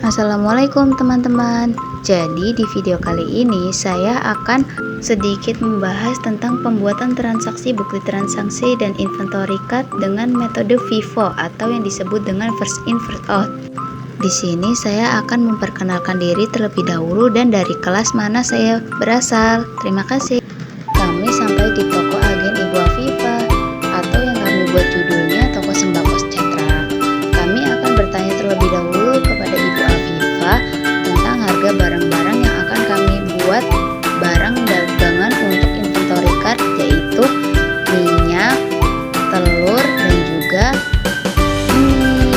Assalamualaikum teman-teman. Jadi di video kali ini saya akan sedikit membahas tentang pembuatan transaksi bukti transaksi dan inventory card dengan metode FIFO atau yang disebut dengan first in first out. Di sini saya akan memperkenalkan diri terlebih dahulu dan dari kelas mana saya berasal. Terima kasih. Kami sampai di toko agen Ibu Afifa atau yang kami buat judulnya toko sembako sejahtera. Kami akan bertanya terlebih dahulu kepada Ibu Afifa tentang harga barang-barang yang akan kami buat barang dagangan untuk inventory card, yaitu minyak, telur, dan juga mie.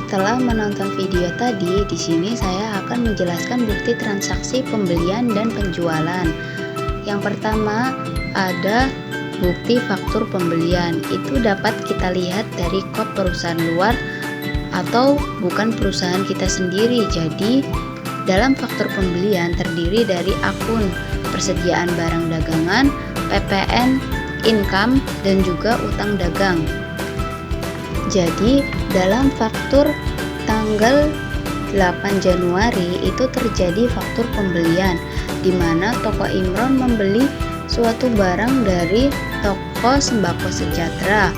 Setelah menonton video tadi, di sini saya akan menjelaskan bukti transaksi pembelian dan penjualan. Yang pertama ada bukti faktur pembelian. Itu dapat kita lihat dari kod perusahaan luar atau bukan perusahaan kita sendiri. Jadi dalam faktur pembelian terdiri dari akun persediaan barang dagangan, PPN, income, dan juga utang dagang. Jadi dalam faktur tanggal 8 Januari itu terjadi faktur pembelian di mana toko Imron membeli suatu barang dari toko sembako sejahtera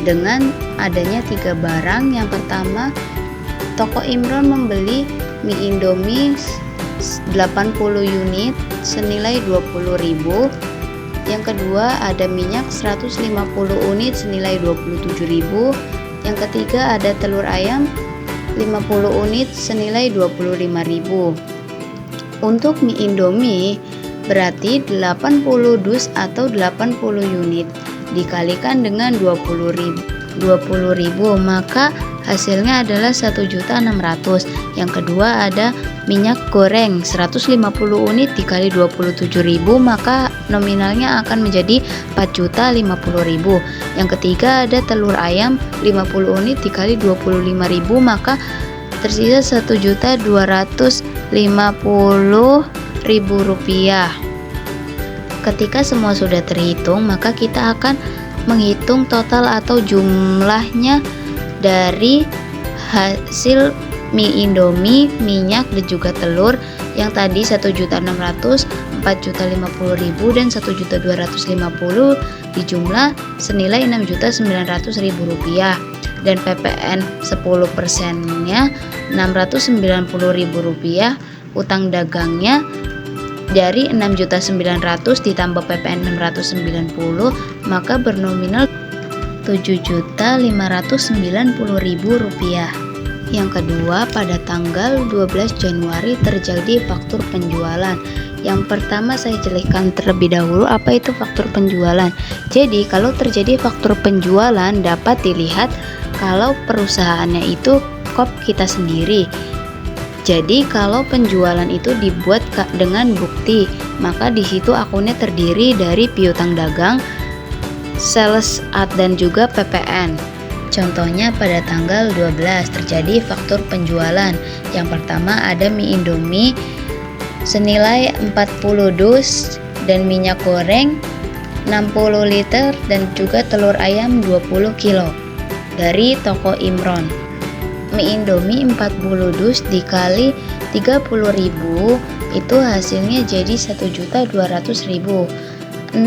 dengan adanya 3 barang. Yang pertama, toko Imron membeli mie Indomie 80 unit senilai 20.000. Yang kedua ada minyak 150 unit senilai 27.000. Yang ketiga ada telur ayam 50 unit senilai 25.000. Untuk mie Indomie berarti 80 dus atau 80 unit dikalikan dengan 20.000 maka hasilnya adalah 1.600.000. Yang kedua ada minyak goreng 150 unit dikali 27.000 maka nominalnya akan menjadi 4.050.000. Yang ketiga ada telur ayam 50 unit dikali 25.000 maka tersisa 1.250.000 rupiah. Ketika semua sudah terhitung, maka kita akan menghitung total atau jumlahnya dari hasil mie Indomie, minyak, dan juga telur yang tadi 1.600.000, 4.050.000, dan 1.250.000 dijumlah senilai 6.900.000 rupiah, dan PPN 10%-nya 690.000 rupiah. Utang dagangnya dari 6.900.000 ditambah PPN 690 maka bernominal 7.590.000 rupiah. Yang kedua, pada tanggal 12 Januari terjadi faktur penjualan. Yang pertama saya jelaskan terlebih dahulu apa itu faktur penjualan. Jadi kalau terjadi faktur penjualan dapat dilihat kalau perusahaannya itu kop kita sendiri. Jadi kalau penjualan itu dibuat dengan bukti, maka di situ akunnya terdiri dari piutang dagang, sales ad, dan juga PPN. Contohnya pada tanggal 12 terjadi faktur penjualan. Yang pertama ada mie Indomie senilai 40 dus dan minyak goreng 60 liter dan juga telur ayam 20 kilo dari toko Imron. Mie Indomie 40 dus dikali 30.000 itu hasilnya jadi 1.200.000. 60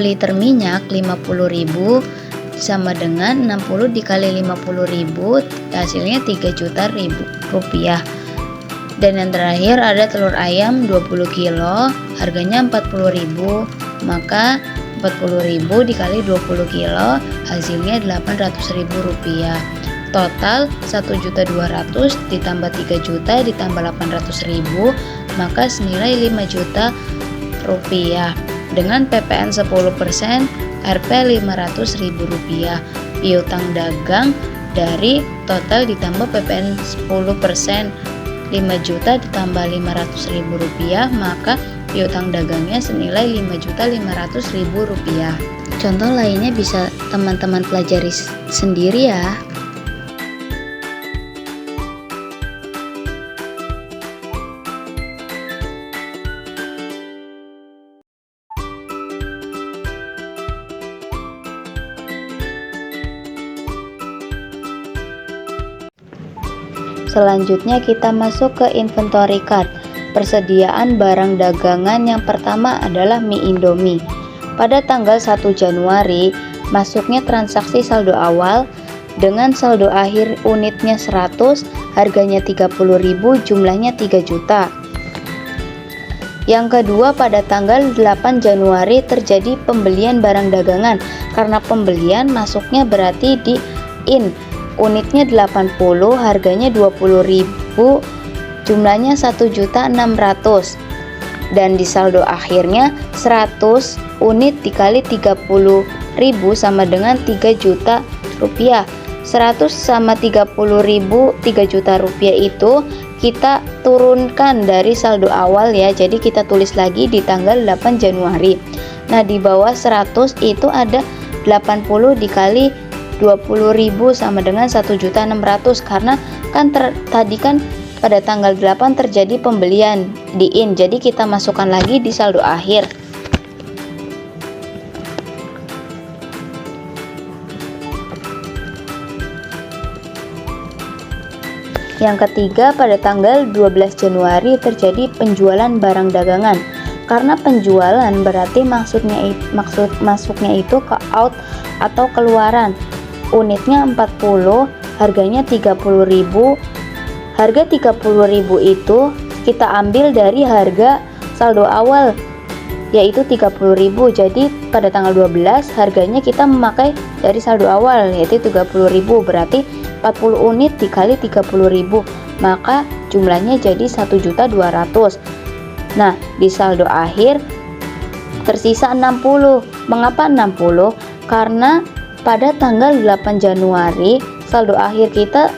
liter minyak 50.000 sama dengan 60 dikali 50.000 hasilnya 3.000.000 rupiah. Dan yang terakhir ada telur ayam 20 kilo harganya 40.000 maka 40.000 dikali 20 kilo hasilnya 800.000 rupiah. Total 1.200.000 ditambah 3 juta ditambah 800.000 maka senilai 5 juta rupiah. Dengan PPN 10% Rp 500.000 rupiah. Piutang dagang dari total ditambah PPN 10% 5 juta ditambah Rp500.000, maka piutang dagangnya senilai Rp5.500.000. Contoh lainnya bisa teman-teman pelajari sendiri ya. Selanjutnya kita masuk ke inventory card. Persediaan barang dagangan yang pertama adalah mie Indomie. Pada tanggal 1 Januari, masuknya transaksi saldo awal dengan saldo akhir unitnya 100, harganya 30.000, jumlahnya 3 juta. Yang kedua, pada tanggal 8 Januari terjadi pembelian barang dagangan. Karena pembelian masuknya berarti di in. Unitnya 80, harganya 20.000, jumlahnya 1.600.000, dan di saldo akhirnya 100 unit dikali 30.000 sama dengan 3 juta rupiah. 100 sama 30.000, 3 juta rupiah itu kita turunkan dari saldo awal ya, jadi kita tulis lagi di tanggal 8 Januari. Nah, di bawah 100 itu ada 80 dikali 20.000 sama dengan 1.600.000, karena kan tadi kan pada tanggal 8 terjadi pembelian di in, jadi kita masukkan lagi di saldo akhir. Yang ketiga, pada tanggal 12 Januari terjadi penjualan barang dagangan. Karena penjualan berarti masuknya itu ke out atau keluaran. Unitnya 40, harganya 30.000. Harga 30.000 itu kita ambil dari harga saldo awal, yaitu 30.000. Jadi pada tanggal 12 harganya kita memakai dari saldo awal, yaitu 30.000, berarti 40 unit dikali 30.000, maka jumlahnya jadi 1.200.000. Nah, di saldo akhir tersisa 60. Mengapa 60? Karena pada tanggal 8 Januari saldo akhir kita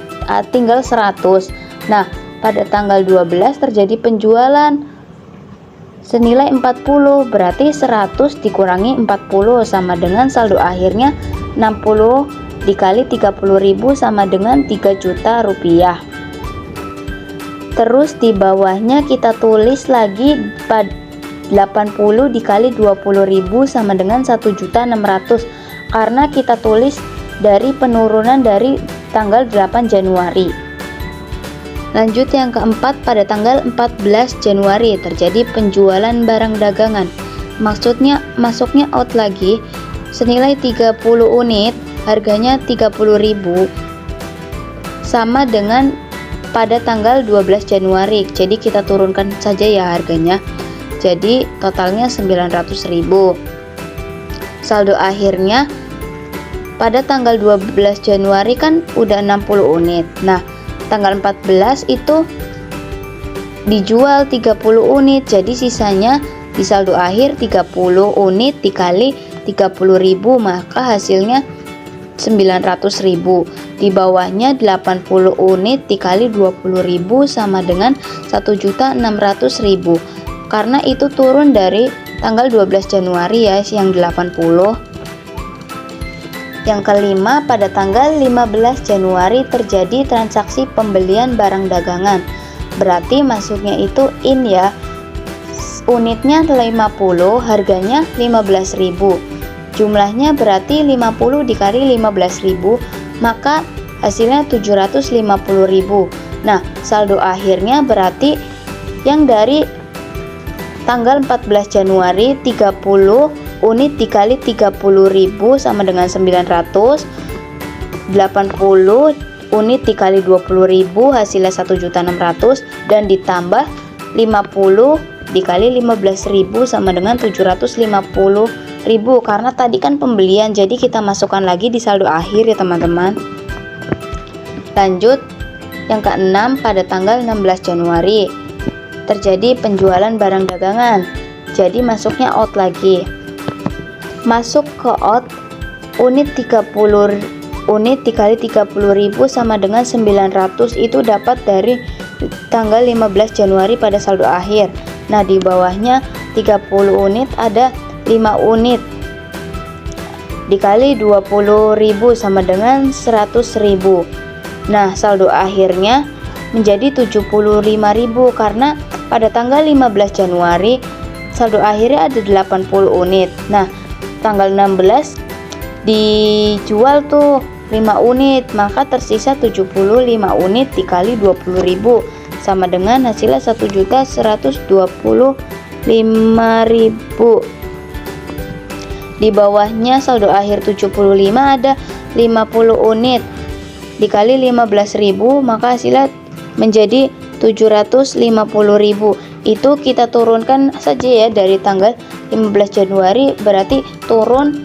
tinggal 100. Nah, pada tanggal 12 terjadi penjualan senilai 40, berarti 100 dikurangi 40 sama dengan saldo akhirnya 60 dikali 30.000 sama dengan 3 juta rupiah. Terus di bawahnya kita tulis lagi 80 dikali 20.000 sama dengan 1.600.000, karena kita tulis dari penurunan dari tanggal 8 Januari. Lanjut yang keempat, pada tanggal 14 Januari terjadi penjualan barang dagangan. Maksudnya masuknya out lagi senilai 30 unit, harganya 30.000, sama dengan pada tanggal 12 Januari. Jadi kita turunkan saja ya harganya. Jadi totalnya 900.000. Saldo akhirnya pada tanggal 12 Januari kan udah 60 unit. Nah, tanggal 14 itu dijual 30 unit, jadi sisanya di saldo akhir 30 unit dikali 30.000, maka hasilnya 900.000. Di bawahnya 80 unit dikali 20.000 sama dengan 1.600.000, karena itu turun dari tanggal 12 Januari ya, yang 80. Yang kelima, pada tanggal 15 Januari terjadi transaksi pembelian barang dagangan. Berarti masuknya itu in ya. Unitnya 50, harganya 15.000. Jumlahnya berarti 50 dikali 15.000, maka hasilnya 750.000. Nah, saldo akhirnya berarti yang dari tanggal 14 Januari 30 unit dikali 30.000 sama dengan 900, 80 unit dikali 20.000 hasilnya 1.600.000, dan ditambah 50 dikali 15.000 sama dengan 750.000, karena tadi kan pembelian, jadi kita masukkan lagi di saldo akhir ya teman-teman. Lanjut yang keenam, pada tanggal 16 Januari terjadi penjualan barang dagangan, jadi masuknya out lagi. Masuk ke out, unit 30 unit dikali 30.000 sama dengan 900, itu dapat dari tanggal 15 Januari pada saldo akhir. Nah, di bawahnya 30 unit ada 5 unit dikali 20.000 sama dengan 100.000. Nah, saldo akhirnya menjadi 75.000 karena pada tanggal 15 Januari saldo akhirnya ada 80 unit. Nah, tanggal 16 dijual tuh 5 unit, maka tersisa 75 unit dikali 20.000 sama dengan hasilnya 1.125.000. Di bawahnya saldo akhir 75 ada 50 unit dikali 15.000, maka hasilnya menjadi 750.000. Itu kita turunkan saja ya dari tanggal 15 Januari, berarti turun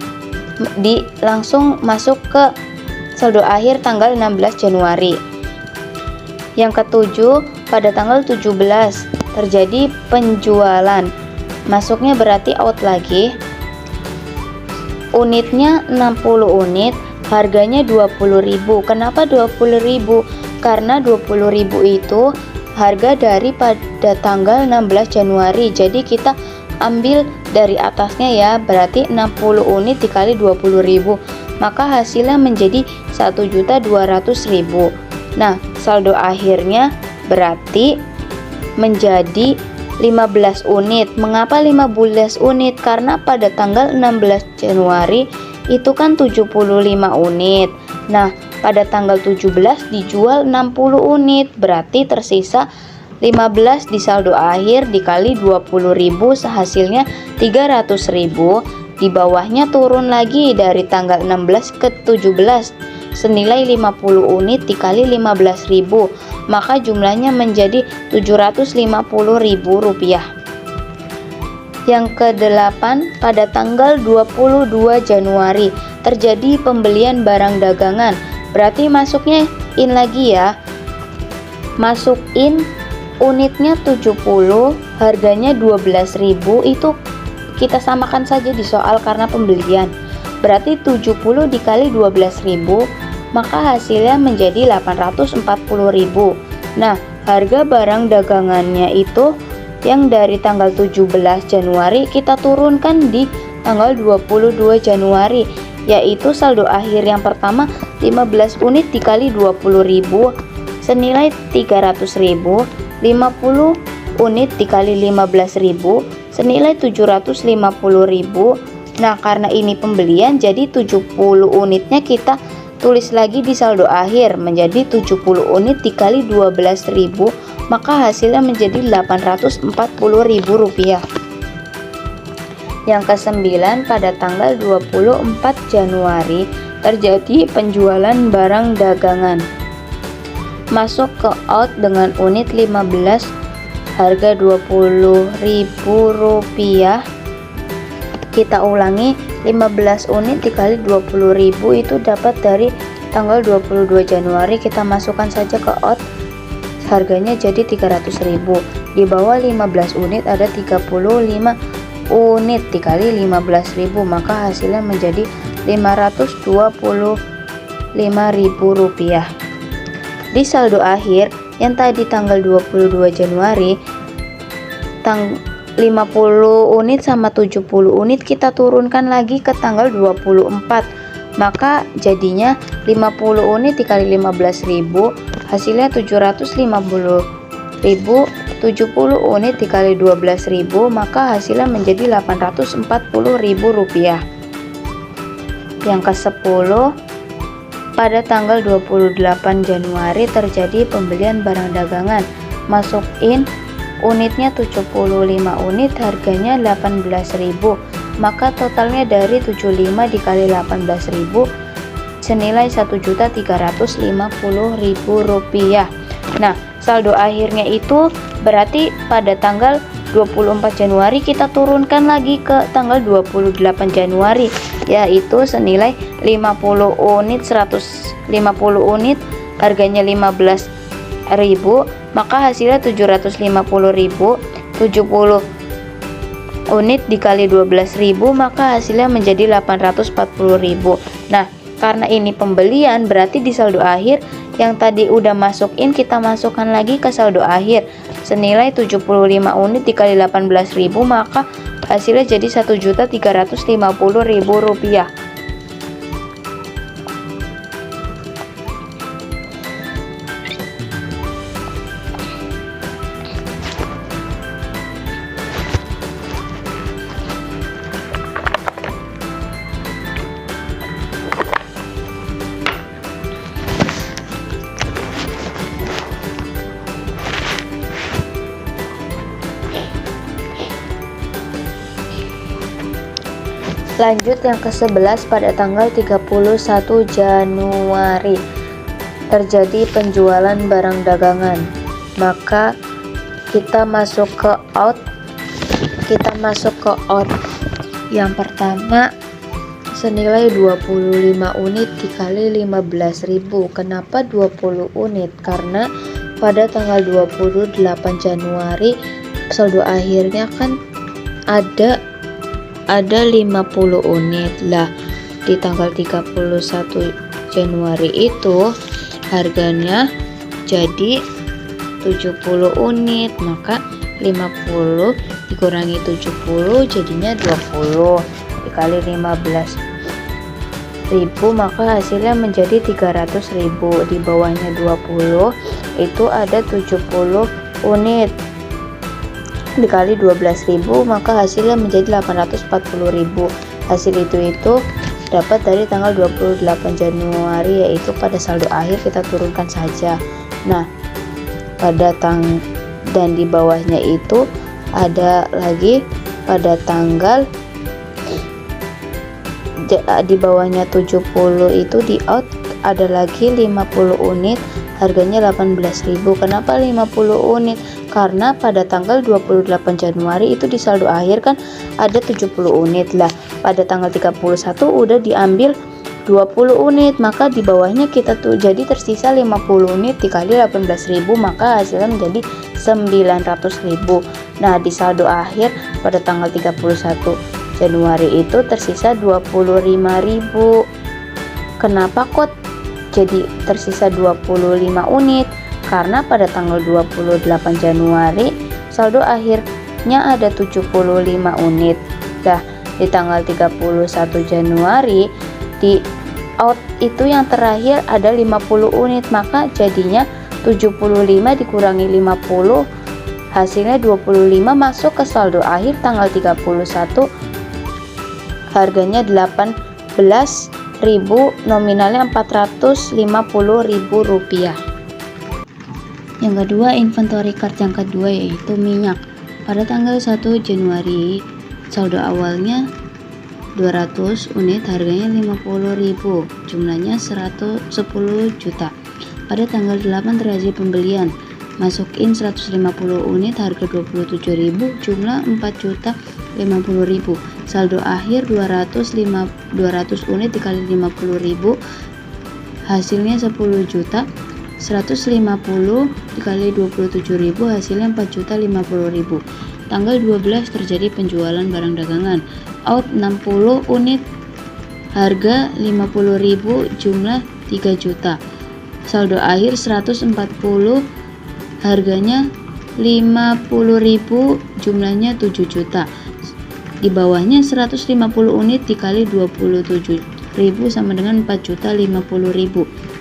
langsung masuk ke saldo akhir tanggal 16 Januari. Yang ketujuh, pada tanggal 17 terjadi penjualan. Masuknya berarti out lagi. Unitnya 60 unit, harganya 20.000. Kenapa 20.000? Karena 20.000 itu harga dari pada tanggal 16 Januari. Jadi kita ambil dari atasnya ya, berarti 60 unit dikali 20.000, maka hasilnya menjadi 1.200.000. Nah, saldo akhirnya berarti menjadi 15 unit. Mengapa 15 unit? Karena pada tanggal 16 Januari itu kan 75 unit. Nah, pada tanggal 17 dijual 60 unit, berarti tersisa 15 di saldo akhir dikali 20.000, hasilnya 300.000. Di bawahnya turun lagi dari tanggal 16 ke 17 senilai 50 unit dikali 15.000, maka jumlahnya menjadi 750.000 rupiah. Yang ke-8, pada tanggal 22 Januari terjadi pembelian barang dagangan. Berarti masuknya in lagi ya. Masuk in, unitnya 70, harganya 12.000. Itu kita samakan saja di soal karena pembelian. Berarti 70 dikali 12.000, maka hasilnya menjadi 840.000. Nah, harga barang dagangannya itu yang dari tanggal 17 Januari kita turunkan di tanggal 22 Januari, yaitu saldo akhir yang pertama 15 unit dikali 20.000 senilai 300.000, 50 unit dikali 15.000 senilai 750.000. Nah, karena ini pembelian, jadi 70 unitnya kita tulis lagi di saldo akhir menjadi 70 unit dikali 12.000, maka hasilnya menjadi 840.000 rupiah. Yang ke-9, pada tanggal 24 Januari terjadi penjualan barang dagangan. Masuk ke out dengan unit 15, harga 20.000 rupiah. Kita ulangi, 15 unit dikali 20.000 itu dapat dari tanggal 22 Januari. Kita masukkan saja ke out, harganya jadi 300.000. Di bawah 15 unit ada 35 unit dikali 15.000, maka hasilnya menjadi 525.000 rupiah. Di saldo akhir yang tadi tanggal 22 Januari 50 unit sama 70 unit kita turunkan lagi ke tanggal 24, maka jadinya 50 unit dikali 15.000 hasilnya 750.000, 70 unit dikali 12.000 maka hasilnya menjadi 840.000 rupiah. Yang ke-10, pada tanggal 28 Januari terjadi pembelian barang dagangan. Masuk in, unitnya 75 unit, harganya 18.000, maka totalnya dari 75 dikali 18.000 senilai 1.350.000 rupiah. Nah, saldo akhirnya itu berarti pada tanggal 24 Januari kita turunkan lagi ke tanggal 28 Januari, yaitu senilai 50 unit, 150 unit, harganya 15.000, maka hasilnya 750.000. 70 unit dikali 12.000 maka hasilnya menjadi 840.000. Nah, karena ini pembelian berarti di saldo akhir yang tadi udah masukin kita masukkan lagi ke saldo akhir senilai 75 unit dikali 18.000, maka hasilnya jadi Rp1.350.000. Lanjut yang ke-11, pada tanggal 31 Januari terjadi penjualan barang dagangan, maka kita masuk ke out. Yang pertama senilai 25 unit dikali 15.000. Kenapa 20 unit? Karena pada tanggal 28 Januari saldo akhirnya kan ada 50 unit lah. Di tanggal 31 Januari itu harganya jadi 70 unit, maka 50 dikurangi 70 jadinya 20 dikali 15.000, maka hasilnya menjadi 300.000. Di bawahnya 20 itu ada 70 unit dikali 12.000, maka hasilnya menjadi 840.000. Hasil itu dapat dari tanggal 28 Januari, yaitu pada saldo akhir kita turunkan saja. Nah, dan di bawahnya itu ada lagi pada tanggal di bawahnya 70 itu di out ada lagi 50 unit harganya 18.000. Kenapa 50 unit? Karena pada tanggal 28 Januari itu di saldo akhir kan ada 70 unit lah. Pada tanggal 31 udah diambil 20 unit, maka di bawahnya kita tuh jadi tersisa 50 unit dikali 18.000, maka hasilnya menjadi 900.000. Nah, di saldo akhir pada tanggal 31 Januari itu tersisa 25.000. Kenapa kok jadi tersisa 25 unit? Karena pada tanggal 28 Januari saldo akhirnya ada 75 unit. Nah, di tanggal 31 Januari di out itu yang terakhir ada 50 unit, maka jadinya 75 dikurangi 50 hasilnya 25, masuk ke saldo akhir tanggal 31 harganya 18.000, nominalnya Rp450.000. Yang kedua, inventory card yang kedua yaitu minyak. Pada tanggal 1 Januari saldo awalnya 200 unit, harganya 50.000, jumlahnya 10 juta. Pada tanggal 8 terjadi pembelian, masukin 150 unit, harga 27.000, jumlah 4.050.000. Saldo akhir 200 unit dikali 50.000, hasilnya 10 juta. 150 dikali 27.000, hasilnya 4.050.000. Tanggal 12 terjadi penjualan barang dagangan. Out 60 unit, harga 50.000, jumlah 3 juta. Saldo akhir 140, harganya 50.000, jumlahnya 7 juta. Di bawahnya 150 unit dikali 27.000 sama dengan 4.050.000.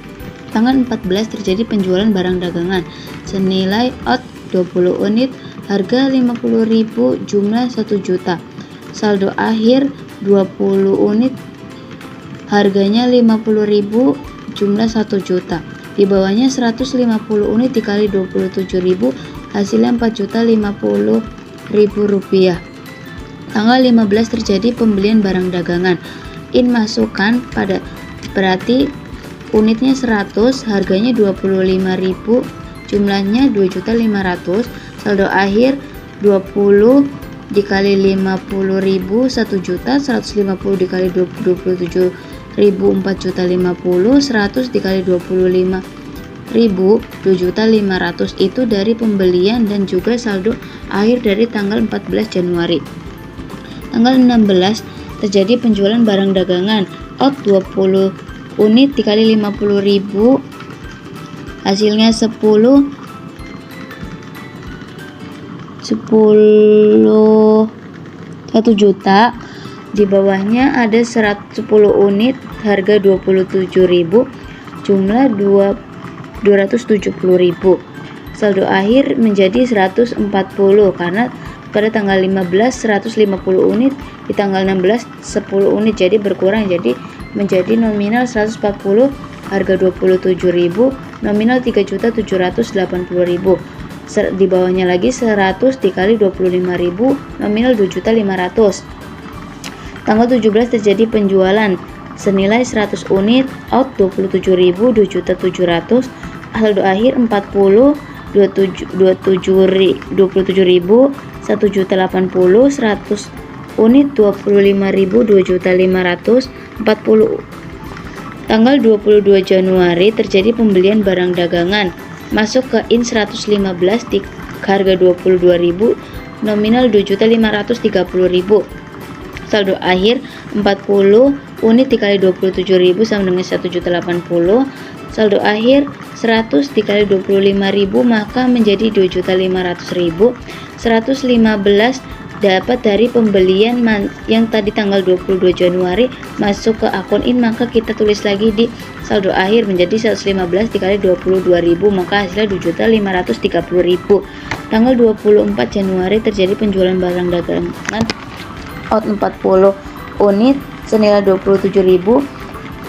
Tanggal 14 terjadi penjualan barang dagangan senilai out 20 unit, harga 50.000, jumlah 1 juta. Saldo akhir 20 unit, harganya 50.000, jumlah 1 juta. Di bawahnya 150 unit dikali 27.000, hasilnya Rp4.050.000. Tanggal 15 terjadi pembelian barang dagangan. In masukkan pada berarti unitnya 100, harganya 25.000, jumlahnya 2.500.000. Saldo akhir 20 dikali 50.000, 1 juta. 150 dikali 27.000, 4.050.000. 100 dikali 25.000, 2.500.000. Itu dari pembelian dan juga saldo akhir dari tanggal 14 Januari. Tanggal 16 terjadi penjualan barang dagangan. Out 20 unit dikali 50.000, hasilnya 1 juta. Di bawahnya ada 110 unit harga 27.000, jumlah 270.000. Saldo akhir menjadi 140 karena pada tanggal 15 150 unit, di tanggal 16 10 unit, jadi berkurang, jadi menjadi nominal 140 harga 27.000, nominal 3.780.000. Di bawahnya lagi 100 dikali 25.000, nominal 2.500.000. Tanggal 17 terjadi penjualan senilai 100 unit, out 27.000, 2.700.000, saldo akhir 40, 27.000, 1.080.000, 100 unit 25.000, 2.500.000, 40. Tanggal 22 Januari terjadi pembelian barang dagangan, masuk ke in 115 di harga 22.000, nominal 2.530.000. Saldo akhir 40 unit dikali 27.000 sama dengan 1.080. Saldo akhir 100 dikali 25.000 maka menjadi 2.500.000. 115 dapat dari pembelian yang tadi tanggal 22 Januari masuk ke akun in, maka kita tulis lagi di saldo akhir menjadi 115 dikali 22.000 maka hasilnya 2.530.000. Tanggal 24 Januari terjadi penjualan barang dagangan out 40 unit senilai 27.000,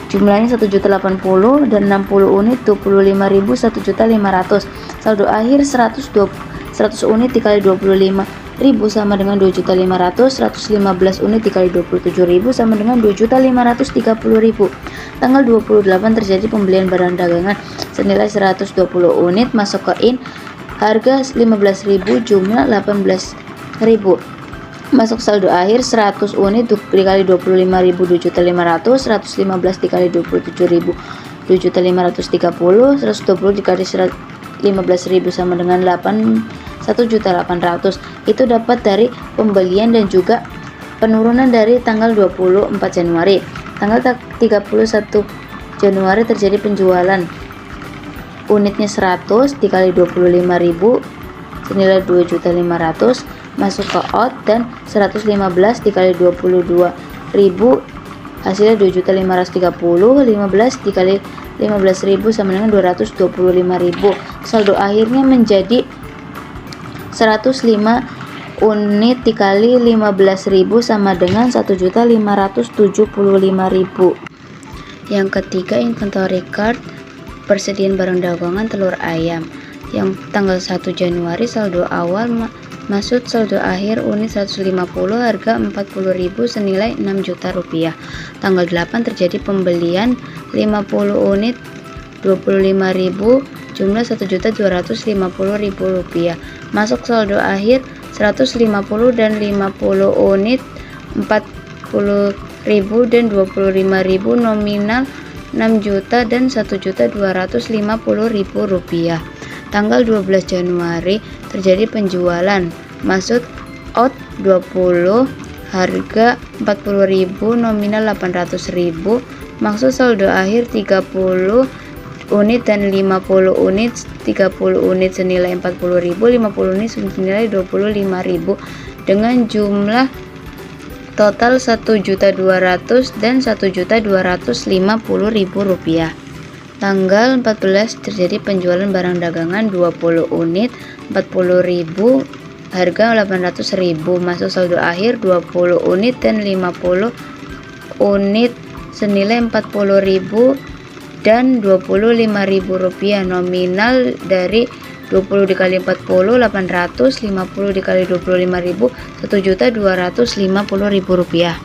jumlahnya 1.080 dan 60 unit 25.000, 1.500.000. Saldo akhir 100 unit dikali 25.000 sama dengan 2.500.000, 115 unit dikali 27.000 sama dengan 2.530.000. Tanggal 28 terjadi pembelian barang dagangan senilai 120 unit masuk ke in, harga 15.000, jumlah 18.000. Masuk saldo akhir 100 unit dikali 25.000, 2.500.000, 115 dikali 27.000, 2.530.000, 120 dikali 15.000 sama dengan 1.800.000. Itu dapat dari pembelian dan juga penurunan dari tanggal 24 Januari. Tanggal 31 Januari terjadi penjualan unitnya 100 dikali 25.000 senilai 2.500.000 masuk ke out, dan 115 dikali 22.000 hasilnya 2.530.000, 15 dikali 15.000 sama dengan 225.000. Saldo akhirnya menjadi 105 unit dikali 15.000 sama dengan 1.575.000. Yang ketiga, inventory card, persediaan barang dagangan telur ayam. Yang tanggal 1 Januari saldo awal masuk saldo akhir unit 150 harga 40.000 senilai 6 juta rupiah. Tanggal 8 terjadi pembelian 50 unit 25.000, jumlah 1.250.000 rupiah. Masuk saldo akhir 150 dan 50 unit 40.000 dan 25.000, nominal 6 juta dan 1.250.000 rupiah. Tanggal 12 Januari terjadi penjualan, masuk out 20 harga 40.000, nominal 800.000. Maksud saldo akhir 30 unit dan 50 unit, 30 unit senilai 40.000, 50 unit senilai 25.000 dengan jumlah total 1.200.000 dan 1.250.000 rupiah. Tanggal 14 terjadi penjualan barang dagangan 20 unit 40.000 harga 800.000, masuk saldo akhir 20 unit dan 50 unit senilai 40.000 dan 25.000 rupiah. Nominal dari 20 dikali 40 800, 50 dikali 25.000 1.250.000 rupiah.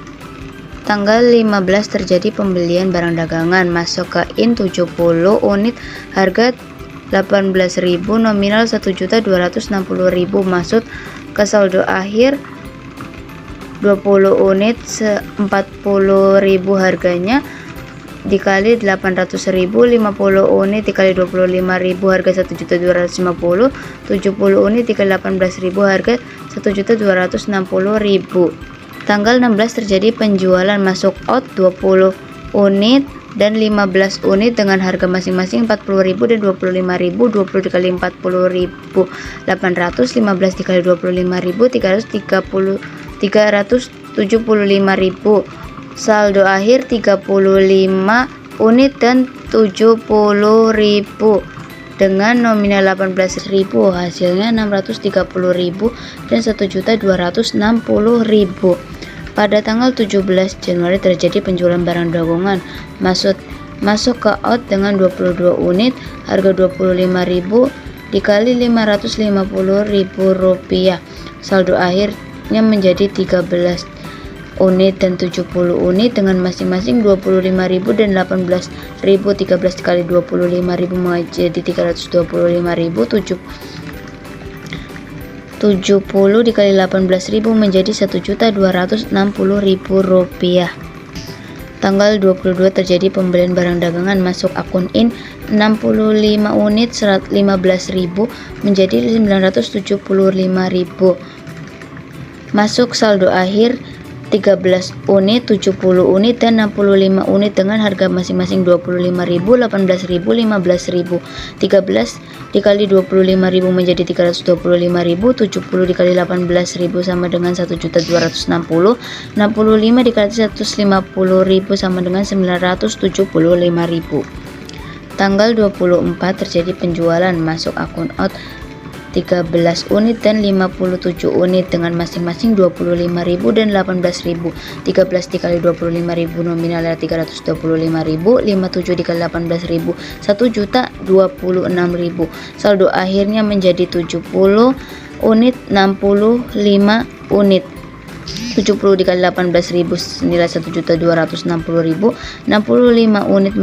Tanggal 15 terjadi pembelian barang dagangan, masuk ke in 70 unit harga 18.000, nominal 1.260.000, masuk ke saldo akhir 20 unit 40.000 harganya dikali 800.000, 50 unit dikali 25.000 harga 1.250, 70 unit dikali 18.000 harga 1.260.000. Tanggal 16 terjadi penjualan, masuk out 20 unit dan 15 unit dengan harga masing-masing 40.000 dan 25.000. 20 dikali 40.000 800, 15 dikali 25.000 375.000. Saldo akhir 35 unit dan 70.000 dengan nominal 18.000, hasilnya 630.000 dan 1.260.000. Pada tanggal 17 Januari terjadi penjualan barang dagangan masuk ke out dengan 22 unit, harga 25.000 dikali 550.000 rupiah. Saldo akhirnya menjadi 13 unit dan 70 unit dengan masing-masing 25.000 dan 18.000. 13 dikali 25.000 menjadi 325.000. 70 dikali 18.000 menjadi 1.260.000 rupiah. Tanggal 22 terjadi pembelian barang dagangan masuk akun in 65 unit 15.000 menjadi 975.000. Masuk saldo akhir 13 unit, 70 unit dan 65 unit dengan harga masing-masing 25.000, 18.000, 15.000. 13 dikali 25.000 menjadi 325.000. 70 dikali 18.000 sama dengan 1.260. 65 dikali 150.000 sama dengan 975.000. Tanggal 24 terjadi penjualan masuk akun out 13 unit dan 57 unit dengan masing-masing 25.000 dan 18.000. 13 dikali 25.000 nominalnya 325.000. 57 dikali 18.000 1.026.000. Saldo akhirnya menjadi 70 unit, 65 unit. 70 dikali 18.000 senilai 1.260.000. 65 unit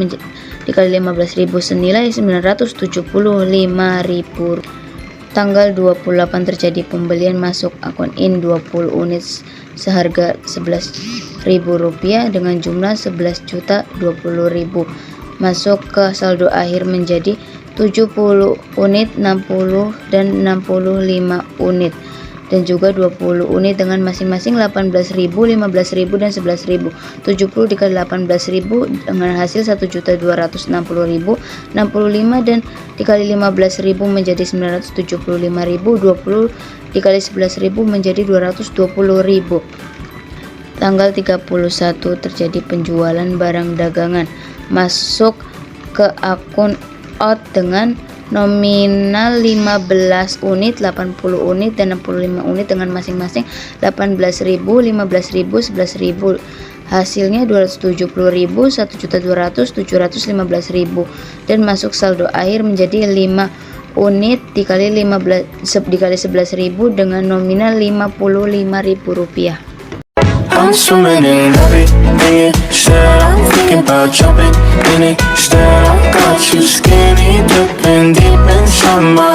dikali 15.000 senilai 975.000. Tanggal 28 terjadi pembelian masuk akun in 20 unit seharga Rp11.000 dengan jumlah 11.020.000. Masuk ke saldo akhir menjadi 70 unit, 60 dan 65 unit dan juga 20 unit dengan masing-masing 18.000, 15.000 dan 11.000. 70 dikali 18.000 dengan hasil 1.260.000. 65 dan dikali 15.000 menjadi 975.000. 20 dikali 11.000 menjadi 220.000. Tanggal 31 terjadi penjualan barang dagangan masuk ke akun out dengan nominal 15 unit, 80 unit dan 65 unit dengan masing-masing 18.000, 15.000, 11.000. Hasilnya 270.000, 1.200, 715.000 dan masuk saldo akhir menjadi 5 unit dikali 11.000 dengan nominal Rp55.000. I'm swimming in everything instead. I'm thinking about jumping in it instead. I got you skinny dipping deep inside my